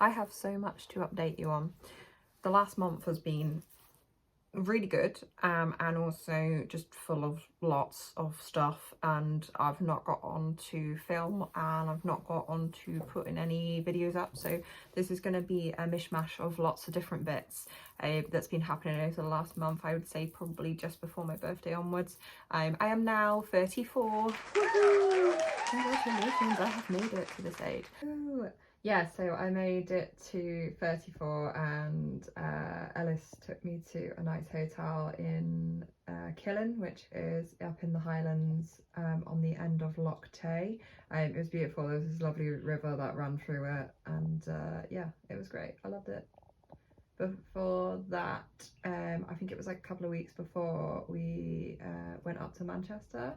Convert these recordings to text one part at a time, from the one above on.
I have so much to update you on. The last month has been really good, and also just full of lots of stuff, and I've not got on to film and I've not got on to putting any videos up, so this is going to be a mishmash of lots of different bits that's been happening over the last month. I would say probably just before my birthday onwards. I am now 34. Woohoo! Congratulations, I have made it to this age. Ooh. Yeah, so I made it to 34, and Ellis took me to a nice hotel in Killen, which is up in the Highlands on the end of Loch Tay. It was beautiful. There was this lovely river that ran through it, and yeah, it was great. I loved it. Before that, I think it was like a couple of weeks before, we went up to Manchester.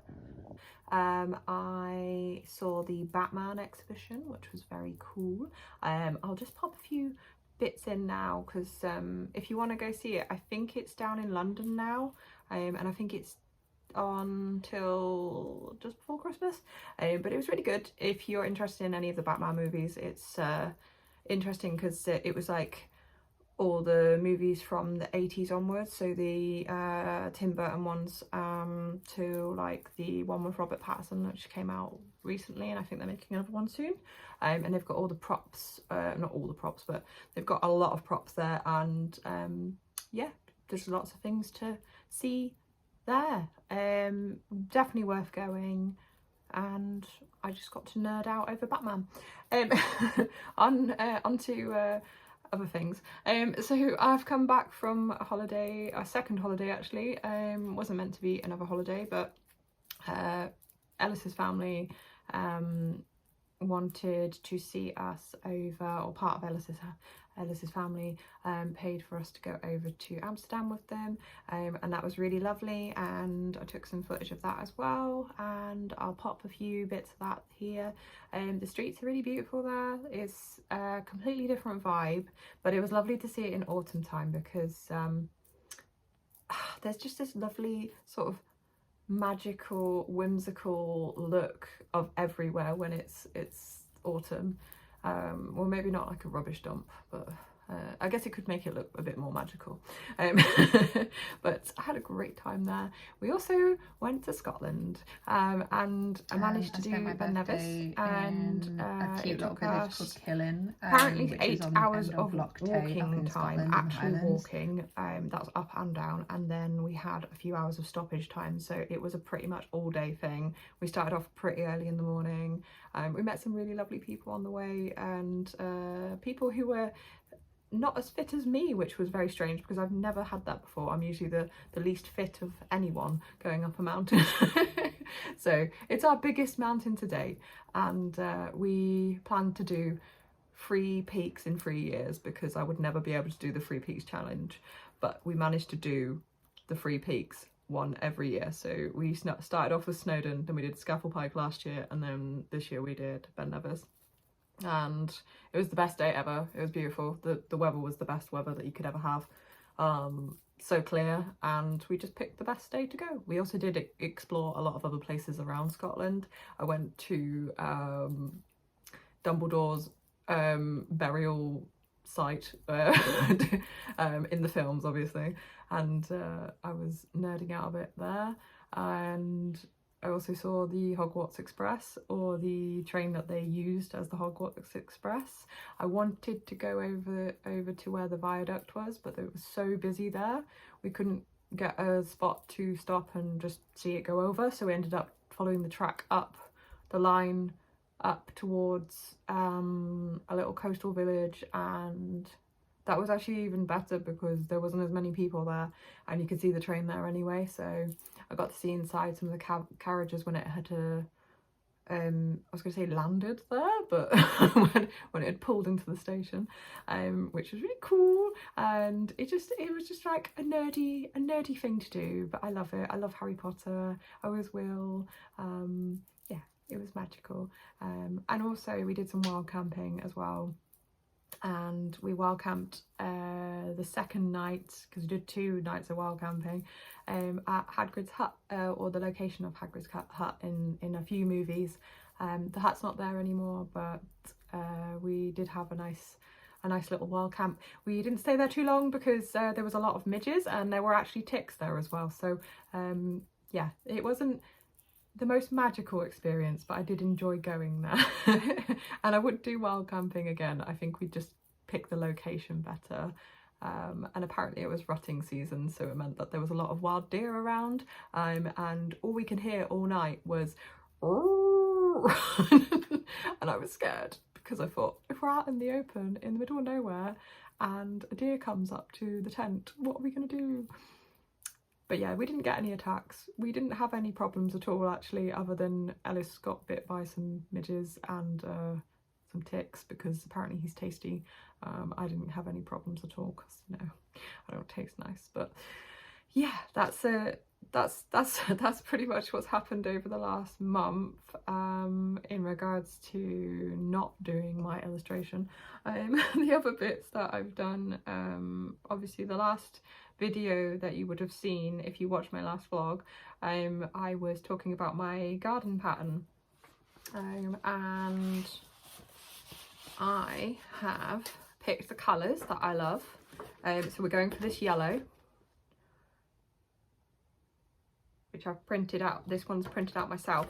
I saw the Batman exhibition, which was very cool. I'll just pop a few bits in now, because if you want to go see it, I think it's down in London now, and I think it's on till just before Christmas, but it was really good. If you're interested in any of the Batman movies, it's interesting because it was like all the movies from the 80s onwards, so the Tim Burton ones to like the one with Robert Pattinson, which came out recently, and I think they're making another one soon, and they've got all the props, not all the props, but they've got a lot of props there, and yeah, there's lots of things to see there. Definitely worth going, and I just got to nerd out over Batman. Onto other things. So I've come back from a holiday, a second holiday actually. Wasn't meant to be another holiday, but Ellis's family wanted to see us over, or part of Ellis's family paid for us to go over to Amsterdam with them, and that was really lovely, and I took some footage of that as well, and I'll pop a few bits of that here. The streets are really beautiful there. It's a completely different vibe, but it was lovely to see it in autumn time, because there's just this lovely sort of magical, whimsical look of everywhere when it's autumn. Well, maybe not like a rubbish dump, but I guess it could make it look a bit more magical. But I had a great time there. We also went to Scotland, and I managed to do Nevis, and a cute little village called Killen. Apparently 8 hours of walking time, actually walking. That's up and down, and then we had a few hours of stoppage time, so it was a pretty much all day thing. We started off pretty early in the morning. We met some really lovely people on the way, and people who were not as fit as me, which was very strange because I've never had that before. I'm usually the least fit of anyone going up a mountain. So it's our biggest mountain to date, and we plan to do 3 peaks in 3 years, because I would never be able to do the 3 peaks challenge, but we managed to do the 3 peaks, one every year. So we started off with Snowdon, then we did Scafell Pike last year, and then this year we did Ben Nevis, and it was the best day ever. It was beautiful. The weather was the best weather that you could ever have. So clear, and we just picked the best day to go. We also did explore a lot of other places around Scotland. I went to Dumbledore's burial site in the films, obviously, and I was nerding out a bit there. And I also saw the Hogwarts Express, or the train that they used as the Hogwarts Express. I wanted to go over to where the viaduct was, but it was so busy there, we couldn't get a spot to stop and just see it go over, so we ended up following the track up the line up towards a little coastal village, and that was actually even better because there wasn't as many people there, and you could see the train there anyway. So I got to see inside some of the carriages when it had I was going to say landed there, but when it had pulled into the station, which was really cool, and it was just like a nerdy thing to do, but I love it. I love Harry Potter, I always will. Yeah, it was magical. And also we did some wild camping as well, and we wild camped the second night, because we did 2 nights of wild camping, at Hagrid's Hut, or the location of Hagrid's Hut in a few movies. The hut's not there anymore, but we did have a nice a nice little wild camp. We didn't stay there too long because there was a lot of midges and there were actually ticks there as well. So yeah, it wasn't the most magical experience, but I did enjoy going there. And I would do wild camping again. I think we just picked the location better. And apparently it was rutting season, so it meant that there was a lot of wild deer around, and all we could hear all night was and I was scared because I thought, if we're out in the open in the middle of nowhere and a deer comes up to the tent, what are we going to do? But yeah, we didn't get any attacks. We didn't have any problems at all, actually, other than Ellis got bit by some midges and some ticks because apparently he's tasty. I didn't have any problems at all because, you know, I don't taste nice. But yeah, that's pretty much what's happened over the last month in regards to not doing my illustration. The other bits that I've done, obviously the last video that you would have seen if you watched my last vlog, I was talking about my garden pattern, and I have picked the colours that I love. So we're going for this yellow, which I've printed out. This one's printed out myself.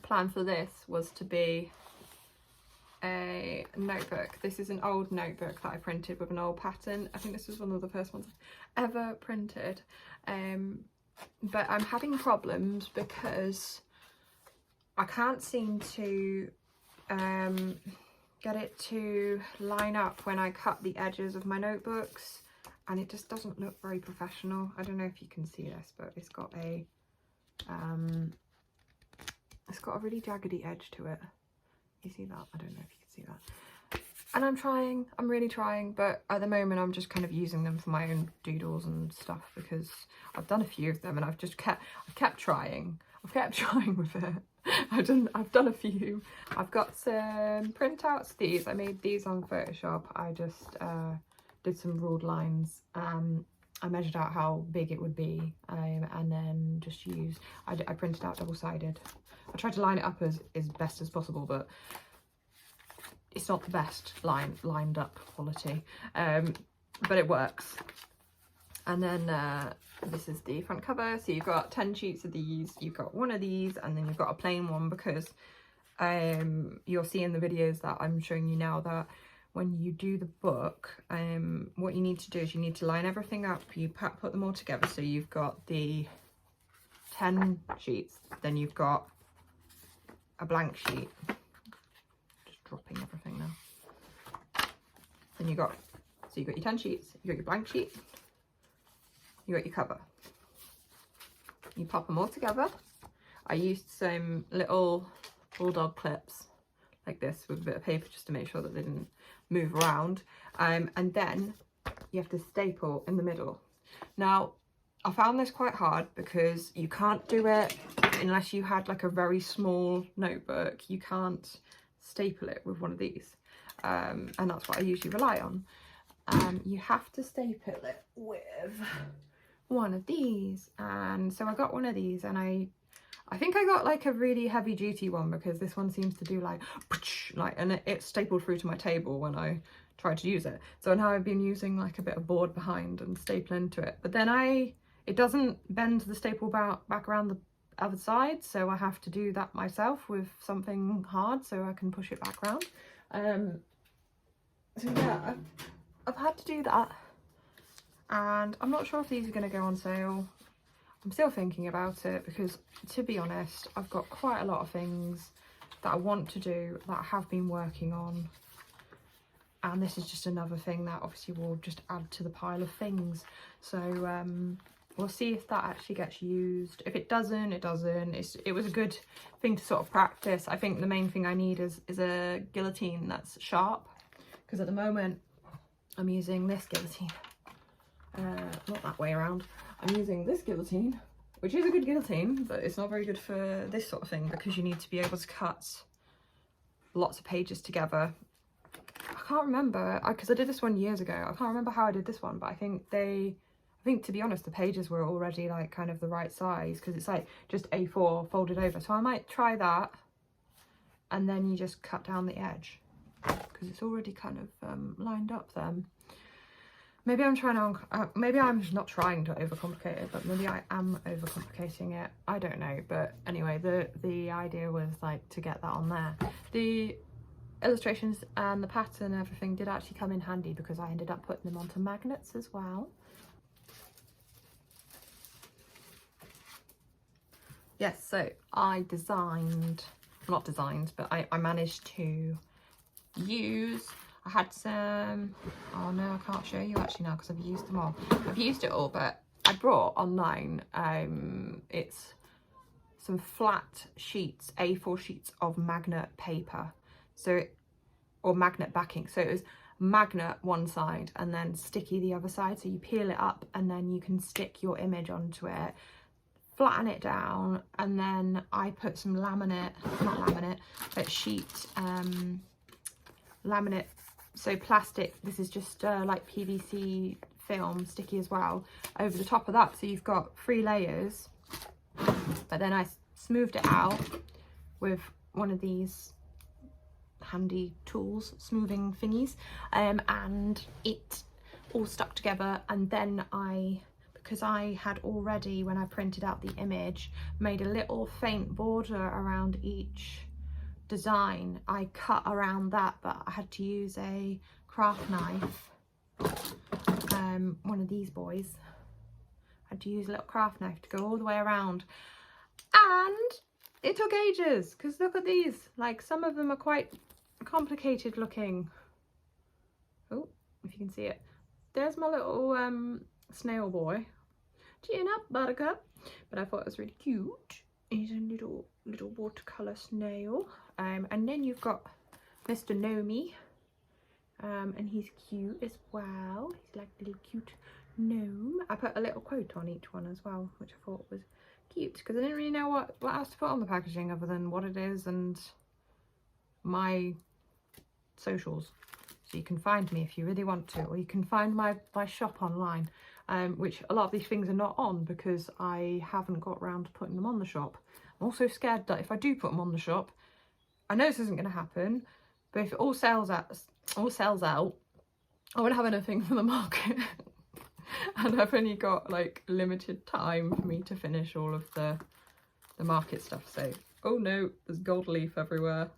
Plan for this was to be a notebook. This is an old notebook that I printed with an old pattern. I think this was one of the first ones I've ever printed. But I'm having problems because I can't seem to get it to line up when I cut the edges of my notebooks, and it just doesn't look very professional. I don't know if you can see this, but it's got a really jaggedy edge to it. You see that? I don't know if you can see that. And I'm really trying, but at the moment I'm just kind of using them for my own doodles and stuff because I've done a few of them and I've kept trying. I've kept trying with it. I've done a few. I've got some printouts. These I made these on Photoshop. I just did some ruled lines. I measured out how big it would be, and then just used. I printed out double-sided. I tried to line it up as best as possible, but it's not the best lined up quality. But it works. And then this is the front cover. So you've got 10 sheets of these, you've got one of these, and then you've got a plain one because you'll see in the videos that I'm showing you now that when you do the book, what you need to do is you need to line everything up. You put them all together. So you've got the 10 sheets, then you've got a blank sheet. Just dropping everything now. Then you've got your 10 sheets, you got your blank sheet, you got your cover. You pop them all together. I used some little bulldog clips like this with a bit of paper just to make sure that they didn't move around. And then you have to staple in the middle. Now, I found this quite hard because you can't do it unless you had like a very small notebook. You can't staple it with one of these. And that's what I usually rely on. You have to staple it with one of these. And so I got one of these, and I think I got like a really heavy duty one because this one seems to do like and it stapled through to my table when I tried to use it. So now I've been using like a bit of board behind and staple into it, but then it doesn't bend the staple back around the other side, so I have to do that myself with something hard so I can push it back around. So yeah, I've had to do that, and I'm not sure if these are going to go on sale. I'm still thinking about it because, to be honest, I've got quite a lot of things that I want to do that I have been working on, and this is just another thing that obviously will just add to the pile of things. So we'll see if that actually gets used. If it doesn't, it doesn't. It was a good thing to sort of practice. I think the main thing I need is a guillotine that's sharp, because at the moment I'm using this guillotine. Not that way around. I'm using this guillotine, which is a good guillotine, but it's not very good for this sort of thing because you need to be able to cut lots of pages together. I can't remember, because I did this one years ago. I can't remember how I did this one, but I think to be honest, the pages were already like kind of the right size, because it's like just A4 folded over. So I might try that, and then you just cut down the edge, because because it's already kind of lined up then. Maybe I'm trying to, maybe I'm just not trying to overcomplicate it, but maybe I am overcomplicating it. I don't know. But anyway, the idea was like to get that on there. The illustrations and the pattern and everything did actually come in handy because I ended up putting them onto magnets as well. Yes, so I managed to use, I had some, oh no, I can't show you actually now because I've used them all. I've used it all, but I brought online, it's some flat sheets, A4 sheets of magnet paper, or magnet backing. So it was magnet one side and then sticky the other side. So you peel it up and then you can stick your image onto it, flatten it down, and then I put some laminate, not laminate, but sheet, laminate, so plastic, this is just like PVC film, sticky as well, over the top of that. So you've got 3 layers, but then I smoothed it out with one of these handy tools, smoothing thingies, and it all stuck together. And then because I had already, when I printed out the image, made a little faint border around each design, I cut around that, but I had to use a craft knife, one of these boys. I had to use a little craft knife to go all the way around, and it took ages because look at these, like some of them are quite complicated looking. Oh, if you can see it, there's my little snail boy. Chin up, buttercup. But I thought it was really cute. He's a little watercolor snail. And then you've got Mr. Nomi, and he's cute as well. He's like a little cute gnome. I put a little quote on each one as well, which I thought was cute because I didn't really know what else to put on the packaging other than what it is and my socials. So you can find me if you really want to, or you can find my shop online, which a lot of these things are not on because I haven't got around to putting them on the shop. I'm also scared that if I do put them on the shop, I know this isn't going to happen, but if it all sells out, I won't have anything for the market. And I've only got like limited time for me to finish all of the market stuff. So, oh no, there's gold leaf everywhere.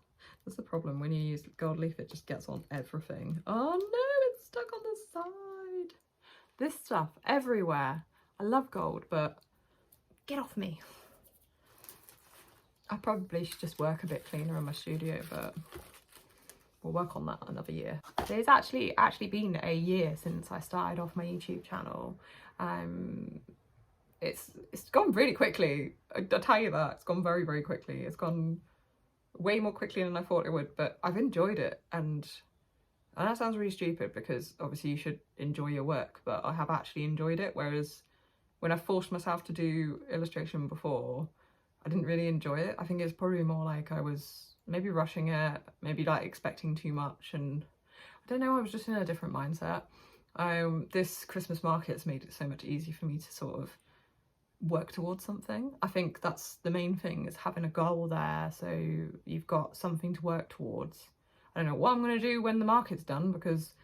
That's the problem, when you use gold leaf, it just gets on everything. Oh no, it's stuck on the side. This stuff everywhere. I love gold, but get off me. I probably should just work a bit cleaner in my studio, but we'll work on that another year. There's actually been a year since I started off my YouTube channel. It's gone really quickly. I'll tell you that. It's gone very, very quickly. It's gone way more quickly than I thought it would, but I've enjoyed it. And that sounds really stupid because obviously you should enjoy your work, but I have actually enjoyed it. Whereas when I forced myself to do illustration before, I didn't really enjoy it. I think it's probably more like I was maybe rushing it, maybe like expecting too much, and I don't know, I was just in a different mindset. This Christmas market's made it so much easier for me to sort of work towards something. I think that's the main thing, is having a goal there, so you've got something to work towards. I don't know what I'm going to do when the market's done, because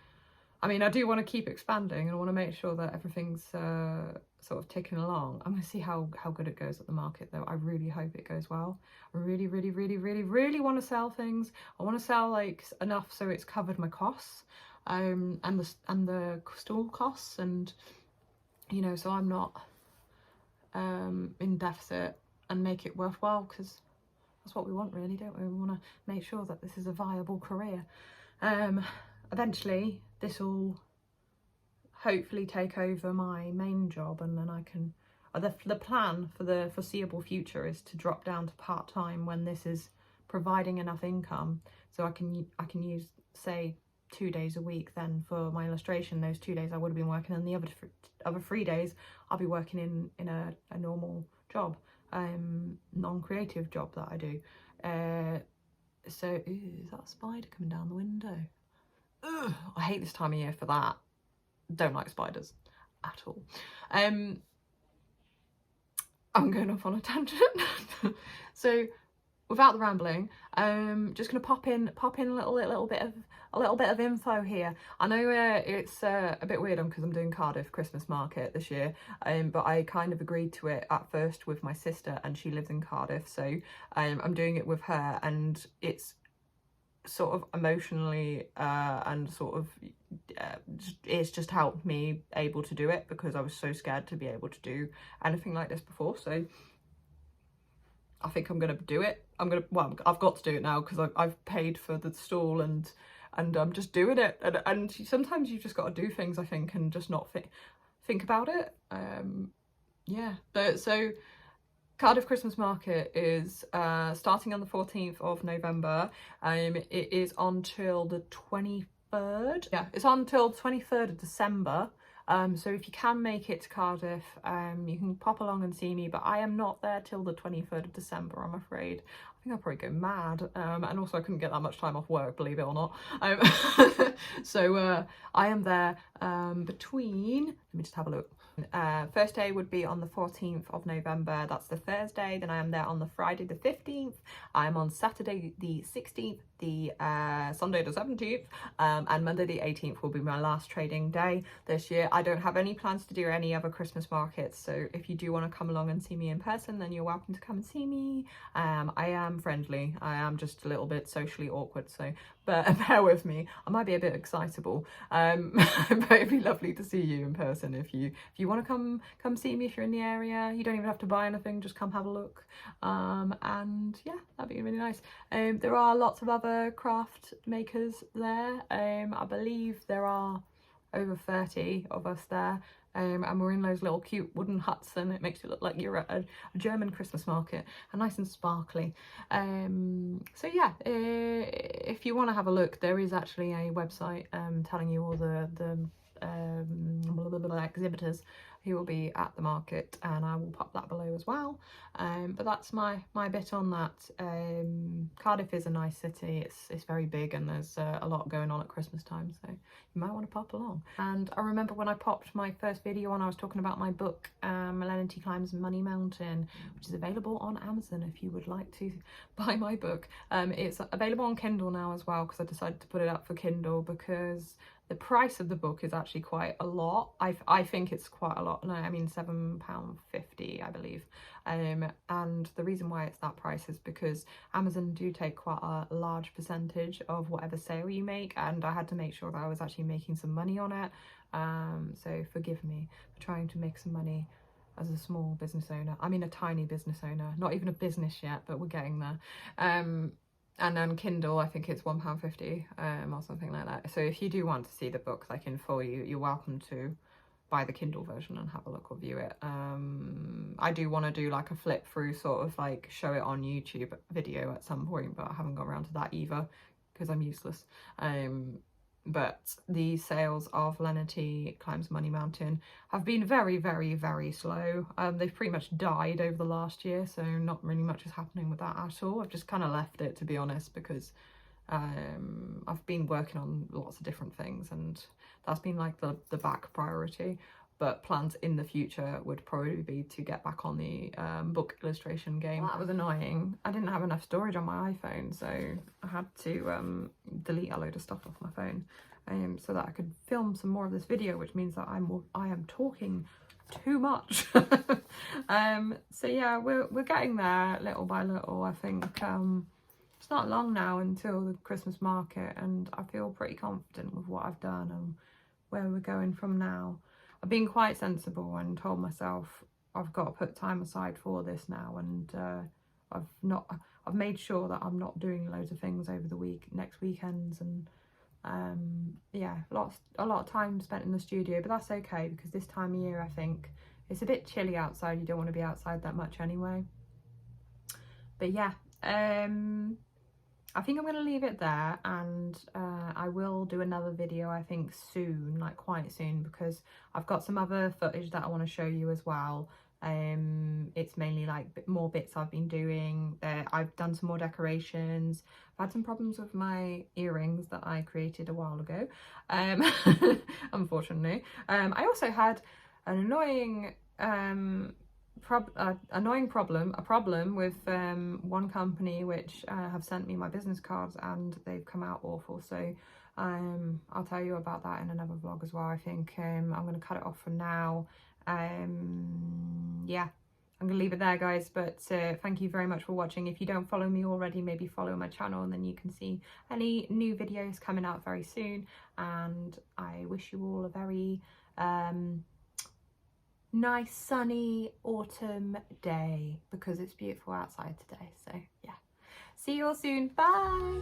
I mean, I do want to keep expanding and I want to make sure that everything's sort of ticking along. I'm going to see how good it goes at the market though. I really hope it goes well. I really, really, really, really, really want to sell things. I want to sell like enough so it's covered my costs, and the stall costs, and you know, so I'm not in deficit, and make it worthwhile, because that's what we want really, don't we? We want to make sure that this is a viable career. Eventually this will hopefully take over my main job, and then I can, the plan for the foreseeable future is to drop down to part-time when this is providing enough income, so I can use, say, 2 days a week then for my illustration. Those 2 days I would have been working, and the other 3 days I'll be working in a normal job, non-creative job that I do. So, ooh, is that a spider coming down the window? Ugh, I hate this time of year for that. Don't like spiders at all. I'm going off on a tangent. So without the rambling, just gonna pop in a little bit of info here. I know it's a bit weird because I'm doing Cardiff Christmas market this year, but I kind of agreed to it at first with my sister, and she lives in Cardiff, so I'm doing it with her, and it's sort of emotionally and sort of it's just helped me able to do it, because I was so scared to be able to do anything like this before. So I think I'm gonna do it. Well, I've got to do it now because I've paid for the stall, and I'm just doing it. And sometimes you just got to do things, I think, and just not think about it. Yeah. So Cardiff Christmas Market is starting on the 14th of November. It is until the 23rd. Yeah, it's until the 23rd of December. So if you can make it to Cardiff, you can pop along and see me, but I am not there till the 23rd of December, I'm afraid. I think I'll probably go mad, and also I couldn't get that much time off work, believe it or not. So I am there between, let me just have a look. First day would be on the 14th of November, that's the Thursday. Then I am there on the Friday the 15th, I am on Saturday the 16th, the Sunday the 17th, and Monday the 18th will be my last trading day this year. I don't have any plans to do any other Christmas markets, so if you do want to come along and see me in person, then you're welcome to come and see me. I am friendly, I am just a little bit socially awkward, so but bear with me, I might be a bit excitable, but it'd be lovely to see you in person. If you want to come see me, if you're in the area, you don't even have to buy anything, just come have a look, and yeah, that'd be really nice. There are lots of other craft makers there. I believe there are over 30 of us there, and we're in those little cute wooden huts, and it makes it look like you're at a German Christmas market, and nice and sparkly. So yeah, if you want to have a look, there is actually a website telling you all the exhibitors who will be at the market, and I will pop that below as well. But that's my bit on that. Cardiff is a nice city, it's very big, and there's a lot going on at Christmas time, so you might want to pop along. And I remember when I popped my first video on, I was talking about my book, Millenity Climbs Money Mountain, which is available on Amazon if you would like to buy my book. It's available on Kindle now as well, because I decided to put it up for Kindle because the price of the book is actually quite a lot. I think it's quite a lot. No, I mean £7.50, I believe. And the reason why it's that price is because Amazon do take quite a large percentage of whatever sale you make, and I had to make sure that I was actually making some money on it. So forgive me for trying to make some money as a small business owner. I mean a tiny business owner, not even a business yet, but we're getting there. And on Kindle, I think it's £1.50 or something like that. So if you do want to see the book like in full, you're welcome to buy the Kindle version and have a look or view it. I do want to do like a flip through, sort of like show it on YouTube video at some point, but I haven't got around to that either because I'm useless. But the sales of Lenity Climbs Money Mountain have been very, very, very slow. They've pretty much died over the last year, so not really much is happening with that at all. I've just kind of left it, to be honest, because I've been working on lots of different things, and that's been like the back priority. But plans in the future would probably be to get back on the book illustration game. That was annoying. I didn't have enough storage on my iPhone, so I had to delete a load of stuff off my phone so that I could film some more of this video, which means that I am talking too much. So yeah, we're getting there little by little. I think it's not long now until the Christmas market, and I feel pretty confident with what I've done and where we're going from now. I've been quite sensible and told myself I've got to put time aside for this now, and I've made sure that I'm not doing loads of things over the next weekends, and yeah, a lot of time spent in the studio, but that's okay because this time of year I think it's a bit chilly outside. You don't want to be outside that much anyway. But yeah, I think I'm going to leave it there, and I will do another video I think soon, like quite soon, because I've got some other footage that I want to show you as well. It's mainly like more bits I've been doing. I've done some more decorations. I've had some problems with my earrings that I created a while ago, unfortunately. I also had an annoying annoying problem, a problem with one company which have sent me my business cards and they've come out awful. So I'll tell you about that in another vlog as well. I think I'm going to cut it off for now. Yeah, I'm going to leave it there, guys, but thank you very much for watching. If you don't follow me already, maybe follow my channel and then you can see any new videos coming out very soon. And I wish you all a very nice sunny autumn day, because it's beautiful outside today. So yeah, see you all soon. Bye.